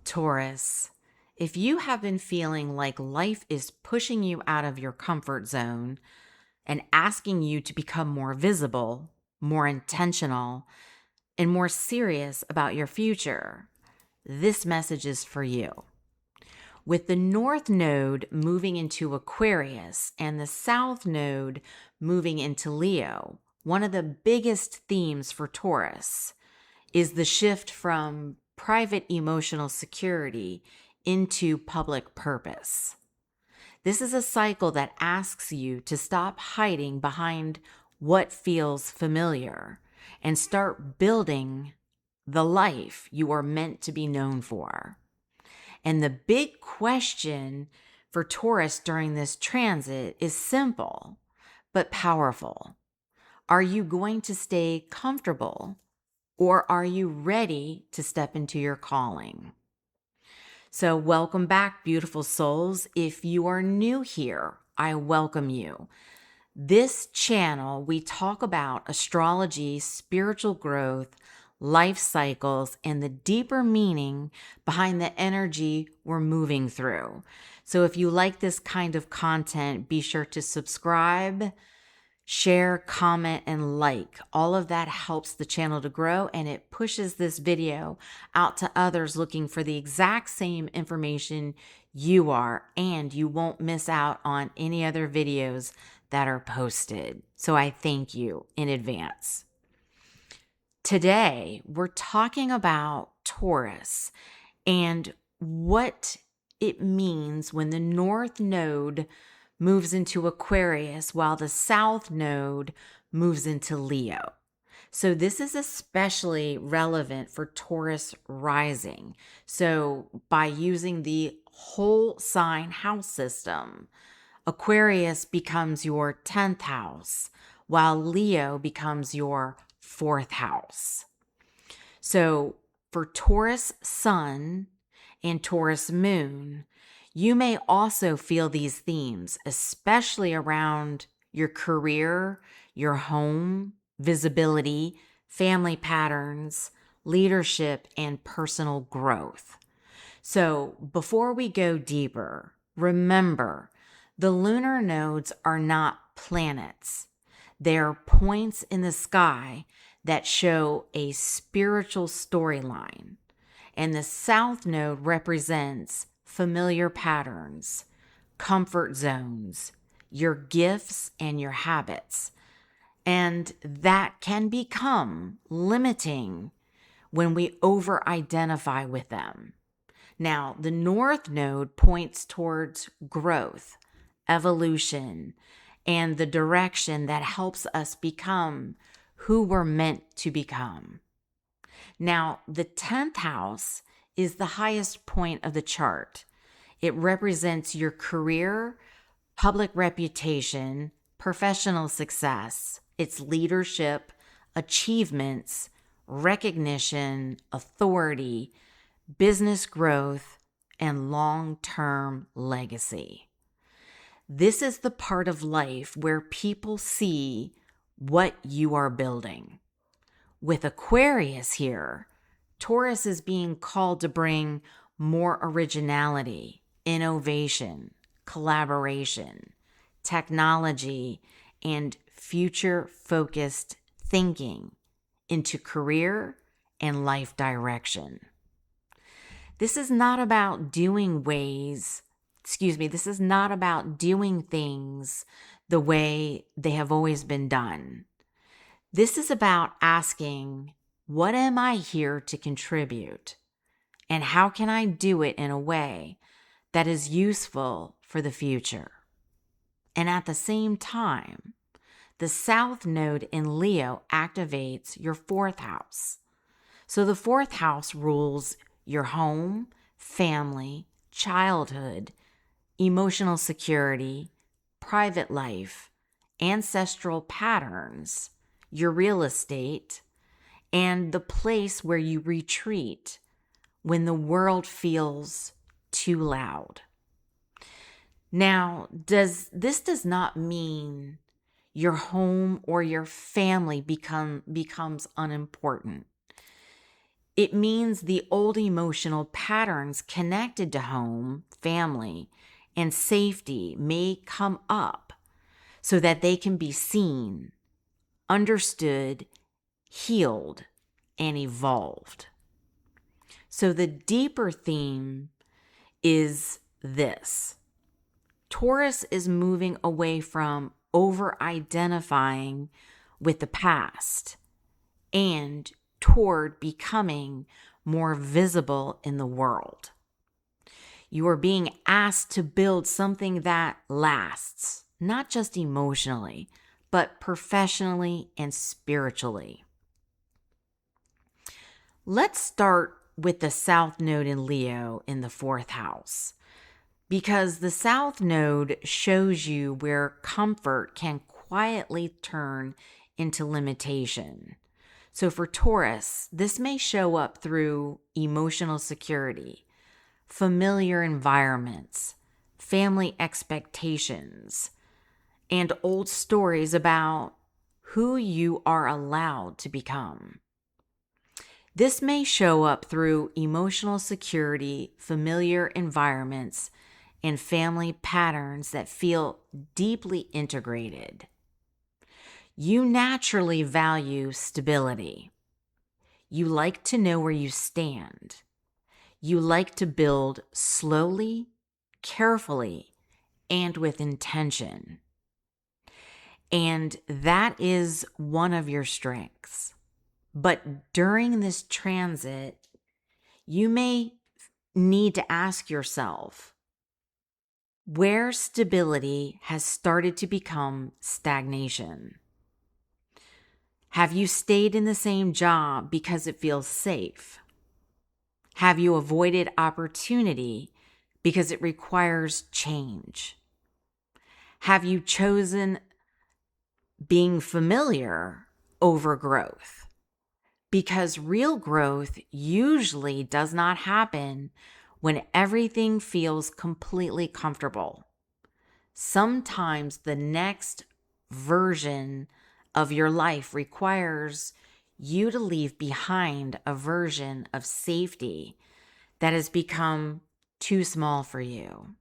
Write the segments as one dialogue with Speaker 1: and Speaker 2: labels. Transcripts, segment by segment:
Speaker 1: Taurus, if you have been feeling like life is pushing you out of your comfort zone and asking you to become more visible, more intentional, and more serious about your future, this message is for you. With the North Node moving into Aquarius and the South Node moving into Leo, one of the biggest themes for Taurus is the shift from private emotional security into public purpose. This is a cycle that asks you to stop hiding behind what feels familiar and start building the life you are meant to be known for. And the big question for Taurus during this transit is simple but powerful. Are you going to stay comfortable, or are you ready to step into your calling? So welcome back, beautiful souls. If you are new here, I welcome you. This channel, we talk about astrology, spiritual growth, life cycles, and the deeper meaning behind the energy we're moving through. So if you like this kind of content, be sure to subscribe, share, comment, and like. All of that helps the channel to grow, and it pushes this video out to others looking for the exact same information you are, and you won't miss out on any other videos that are posted. So I thank you in advance. Today, we're talking about Taurus and what it means when the North Node moves into Aquarius while the South Node moves into Leo. So this is especially relevant for Taurus rising. So by using the whole sign house system, Aquarius becomes your 10th house, while Leo becomes your 4th house. So for Taurus sun and Taurus moon, you may also feel these themes, especially around your career, your home, visibility, family patterns, leadership, and personal growth. So before we go deeper, remember, the lunar nodes are not planets. They're points in the sky that show a spiritual storyline. And the South Node represents familiar patterns, comfort zones, your gifts, and your habits. And that can become limiting when we over-identify with them. Now, the North Node points towards growth, evolution, and the direction that helps us become who we're meant to become. Now, the 10th house is the highest point of the chart. It represents your career, public reputation, professional success, its leadership, achievements, recognition, authority, business growth, and long-term legacy. This is the part of life where people see what you are building. With Aquarius here, Taurus is being called to bring more originality, innovation, collaboration, technology, and future-focused thinking into career and life direction. This is not about doing things the way they have always been done. This is about asking, what am I here to contribute? And how can I do it in a way that is useful for the future? And at the same time, the South Node in Leo activates your 4th house. So the 4th house rules your home, family, childhood, emotional security, private life, ancestral patterns, your real estate, and the place where you retreat when the world feels too loud. Now, this does not mean your home or your family becomes unimportant. It means the old emotional patterns connected to home, family, and safety may come up so that they can be seen, understood, healed, and evolved. So the deeper theme is this. Taurus is moving away from over-identifying with the past and toward becoming more visible in the world. You are being asked to build something that lasts, not just emotionally, but professionally and spiritually. Let's start with the South Node in Leo in the 4th house, because the South Node shows you where comfort can quietly turn into limitation. So for Taurus, this may show up through emotional security, familiar environments, family expectations, and old stories about who you are allowed to become. This may show up through emotional security, familiar environments, and family patterns that feel deeply integrated. You naturally value stability. You like to know where you stand. You like to build slowly, carefully, and with intention. And that is one of your strengths. But during this transit, you may need to ask yourself where stability has started to become stagnation. Have you stayed in the same job because it feels safe? Have you avoided opportunity because it requires change? Have you chosen being familiar over growth? Because real growth usually does not happen when everything feels completely comfortable. Sometimes the next version of your life requires you to leave behind a version of safety that has become too small for you.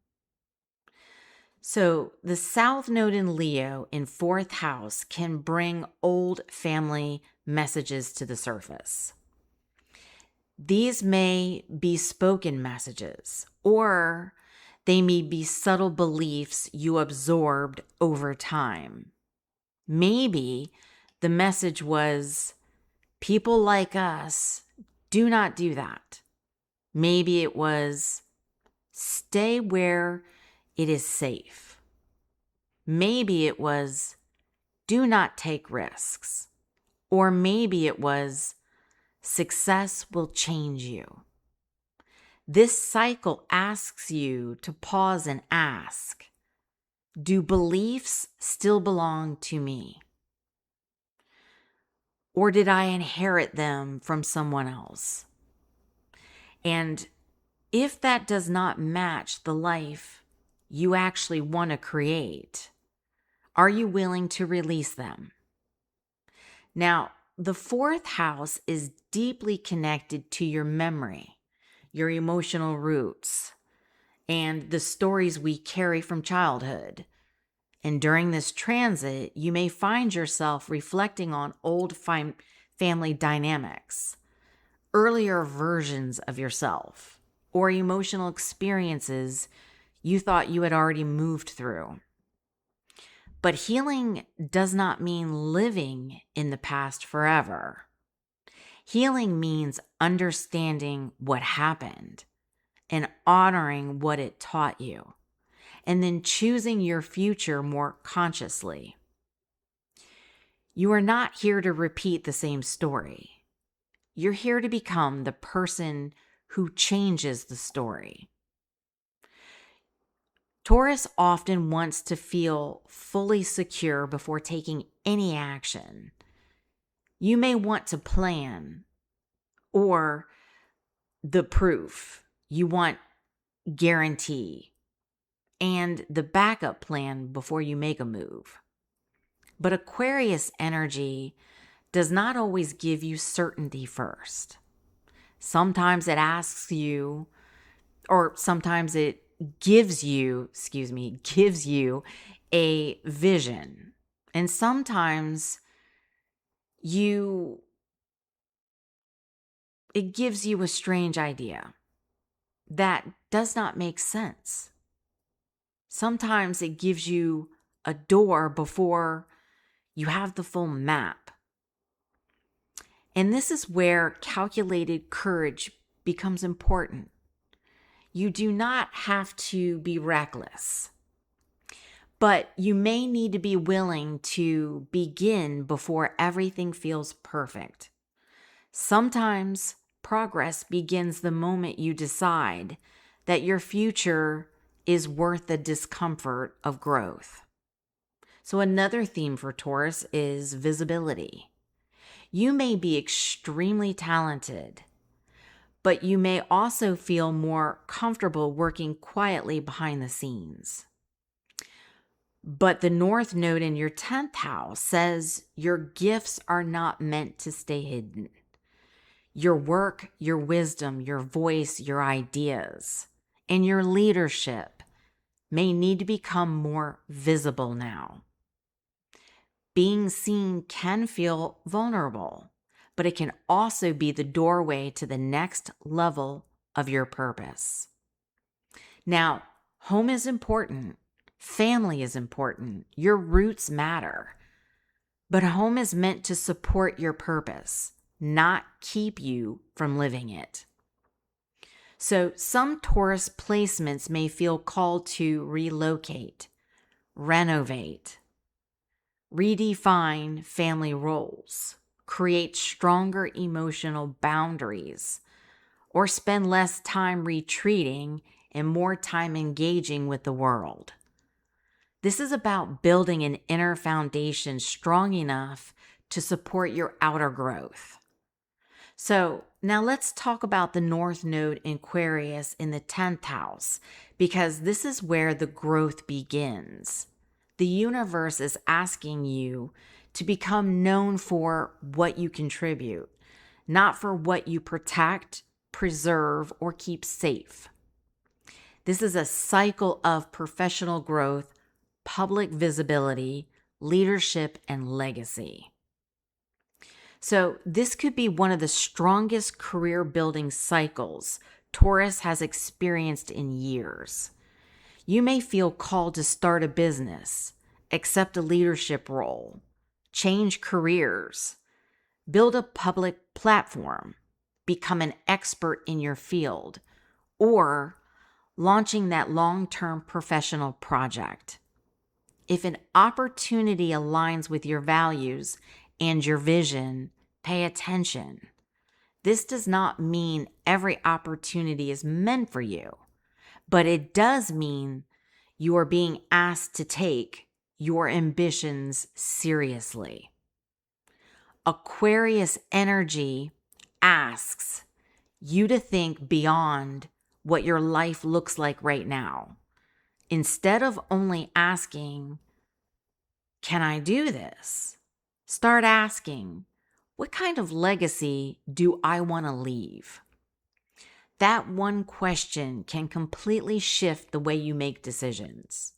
Speaker 1: So the South Node in Leo in 4th house can bring old family messages to the surface. These may be spoken messages, or they may be subtle beliefs you absorbed over time. Maybe the message was, people like us do not do that. Maybe it was, stay where it is safe. Maybe it was, do not take risks. Or maybe it was, success will change you. This cycle asks you to pause and ask, do beliefs still belong to me? Or did I inherit them from someone else? And if that does not match the life you actually want to create, are you willing to release them? Now, the 4th house is deeply connected to your memory, your emotional roots, and the stories we carry from childhood. And during this transit, you may find yourself reflecting on old family dynamics, earlier versions of yourself, or emotional experiences you thought you had already moved through. But healing does not mean living in the past forever. Healing means understanding what happened and honoring what it taught you, and then choosing your future more consciously. You are not here to repeat the same story. You're here to become the person who changes the story. Taurus often wants to feel fully secure before taking any action. You may want to plan, or the proof. You want guarantee and the backup plan before you make a move. But Aquarius energy does not always give you certainty first. Sometimes it asks you, or sometimes it gives you a vision. And sometimes it gives you a strange idea that does not make sense. Sometimes it gives you a door before you have the full map. And this is where calculated courage becomes important. You do not have to be reckless, but you may need to be willing to begin before everything feels perfect. Sometimes progress begins the moment you decide that your future is worth the discomfort of growth. So another theme for Taurus is visibility. You may be extremely talented, but you may also feel more comfortable working quietly behind the scenes. But the North Node in your 10th house says your gifts are not meant to stay hidden. Your work, your wisdom, your voice, your ideas, and your leadership may need to become more visible now. Being seen can feel vulnerable, but it can also be the doorway to the next level of your purpose. Now, home is important. Family is important. Your roots matter. But home is meant to support your purpose, not keep you from living it. So some Taurus placements may feel called to relocate, renovate, redefine family roles, create stronger emotional boundaries, or spend less time retreating and more time engaging with the world. This is about building an inner foundation strong enough to support your outer growth. So now let's talk about the North Node in Aquarius in the 10th house, because this is where the growth begins. The universe is asking you to become known for what you contribute, not for what you protect, preserve, or keep safe. This is a cycle of professional growth, public visibility, leadership, and legacy. So this could be one of the strongest career building cycles Taurus has experienced in years. You may feel called to start a business, accept a leadership role, change careers, build a public platform, become an expert in your field, or launching that long-term professional project. If an opportunity aligns with your values and your vision, pay attention. This does not mean every opportunity is meant for you, but it does mean you are being asked to take your ambitions seriously. Aquarius energy asks you to think beyond what your life looks like right now. Instead of only asking, can I do this? Start asking, what kind of legacy do I want to leave? That one question can completely shift the way you make decisions.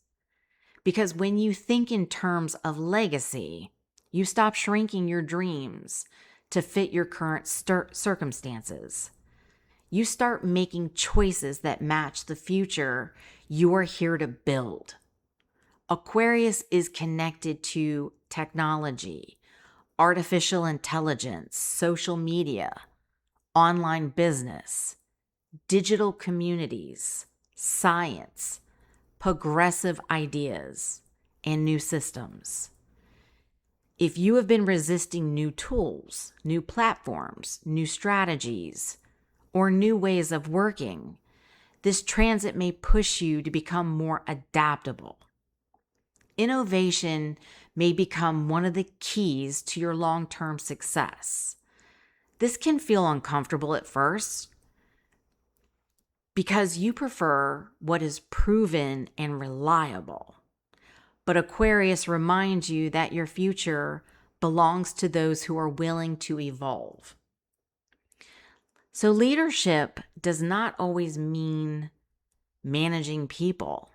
Speaker 1: Because when you think in terms of legacy, you stop shrinking your dreams to fit your current circumstances. You start making choices that match the future you are here to build. Aquarius is connected to technology, artificial intelligence, social media, online business, digital communities, science, progressive ideas, and new systems. If you have been resisting new tools, new platforms, new strategies, or new ways of working, this transit may push you to become more adaptable. Innovation may become one of the keys to your long-term success. This can feel uncomfortable at first because you prefer what is proven and reliable. But Aquarius reminds you that your future belongs to those who are willing to evolve. So leadership does not always mean managing people.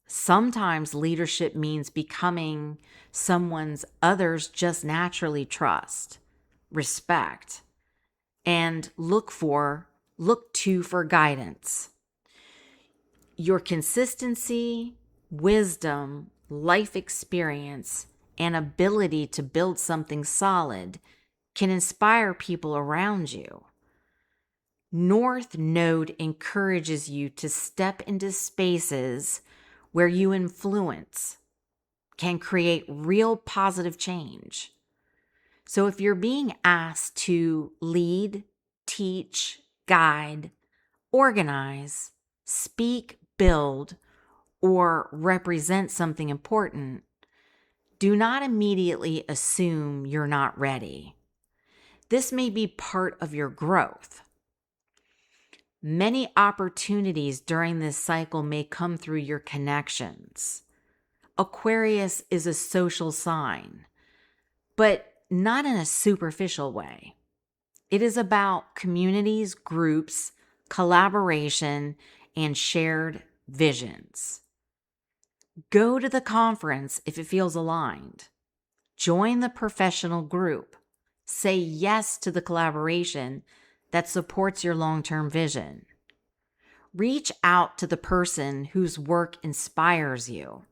Speaker 1: Sometimes leadership means becoming someone's others just naturally trust, respect, and look to for guidance. Your consistency, wisdom, life experience, and ability to build something solid can inspire people around you. North Node encourages you to step into spaces where you influence, can create real positive change. So if you're being asked to lead, teach, guide, organize, speak, build, or represent something important, do not immediately assume you're not ready. This may be part of your growth. Many opportunities during this cycle may come through your connections. Aquarius is a social sign, but not in a superficial way. It is about communities, groups, collaboration, and shared visions. Go to the conference if it feels aligned. Join the professional group. Say yes to the collaboration that supports your long-term vision. Reach out to the person whose work inspires you.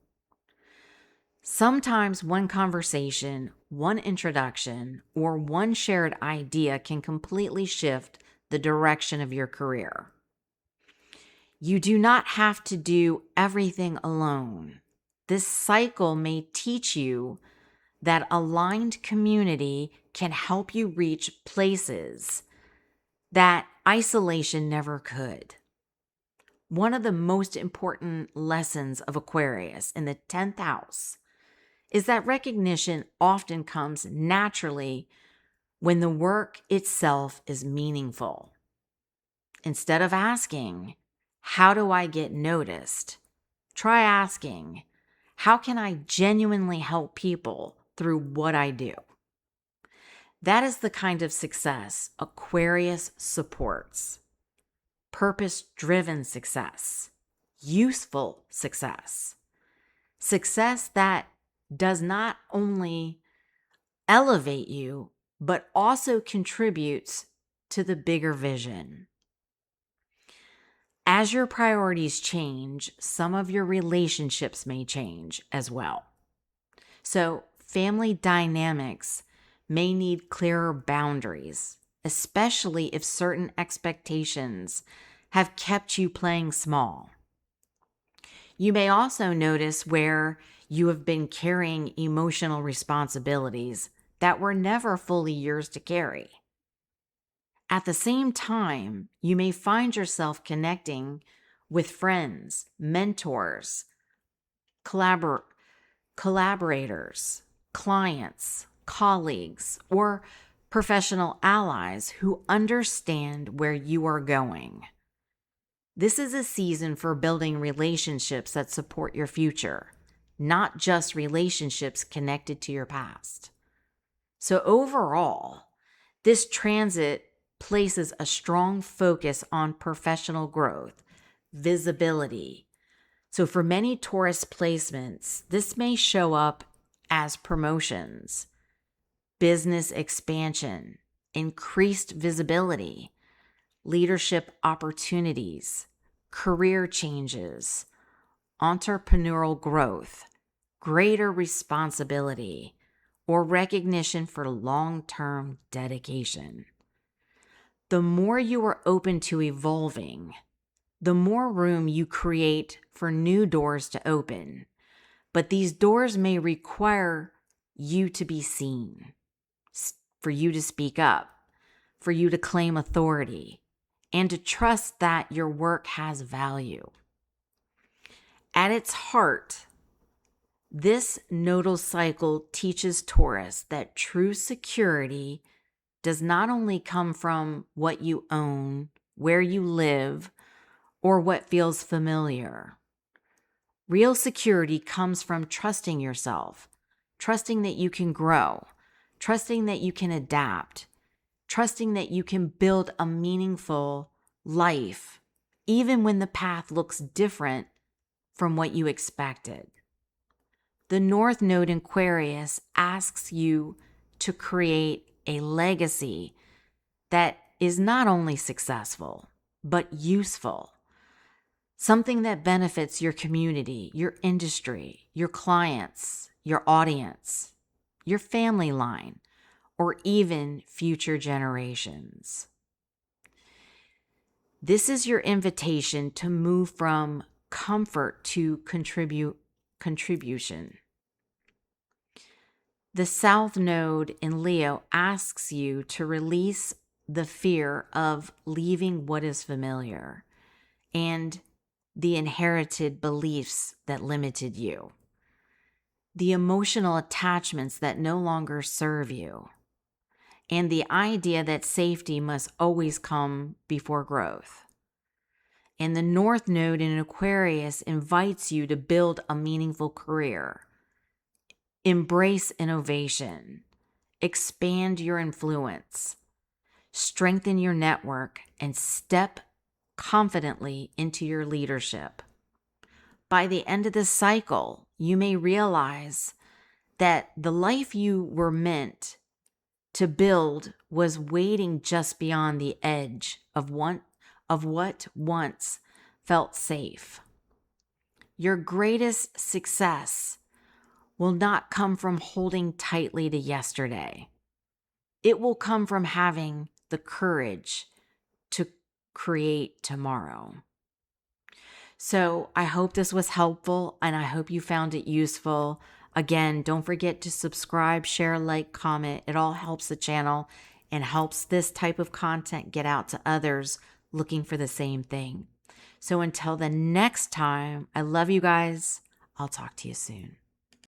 Speaker 1: Sometimes one conversation, one introduction, or one shared idea can completely shift the direction of your career. You do not have to do everything alone. This cycle may teach you that aligned community can help you reach places that isolation never could. One of the most important lessons of Aquarius in the 10th house is that recognition often comes naturally when the work itself is meaningful. Instead of asking, how do I get noticed? Try asking, how can I genuinely help people through what I do? That is the kind of success Aquarius supports. Purpose-driven success, useful success, success that does not only elevate you, but also contributes to the bigger vision. As your priorities change, some of your relationships may change as well. So, family dynamics may need clearer boundaries, especially if certain expectations have kept you playing small. You may also notice where you have been carrying emotional responsibilities that were never fully yours to carry. At the same time, you may find yourself connecting with friends, mentors, collaborators, clients, colleagues, or professional allies who understand where you are going. This is a season for building relationships that support your future, not just relationships connected to your past. So overall, this transit places a strong focus on professional growth, visibility. So for many Taurus placements, this may show up as promotions, business expansion, increased visibility, leadership opportunities, career changes, entrepreneurial growth, greater responsibility, or recognition for long-term dedication. The more you are open to evolving, the more room you create for new doors to open. But these doors may require you to be seen, for you to speak up, for you to claim authority, and to trust that your work has value. At its heart, this nodal cycle teaches Taurus that true security does not only come from what you own, where you live, or what feels familiar. Real security comes from trusting yourself, trusting that you can grow, trusting that you can adapt, trusting that you can build a meaningful life, even when the path looks different from what you expected. The North Node in Aquarius asks you to create a legacy that is not only successful, but useful. Something that benefits your community, your industry, your clients, your audience, your family line, or even future generations. This is your invitation to move from comfort to contribution. The South Node in Leo asks you to release the fear of leaving what is familiar and the inherited beliefs that limited you, the emotional attachments that no longer serve you, and the idea that safety must always come before growth. And the North Node in Aquarius invites you to build a meaningful career, embrace innovation, expand your influence, strengthen your network, and step confidently into your leadership. By the end of this cycle, you may realize that the life you were meant to build was waiting just beyond the edge of what once felt safe. Your greatest success will not come from holding tightly to yesterday. It will come from having the courage to create tomorrow. So I hope this was helpful, and I hope you found it useful. Again, don't forget to subscribe, share, like, comment. It all helps the channel and helps this type of content get out to others looking for the same thing. So until the next time, I love you guys. I'll talk to you soon.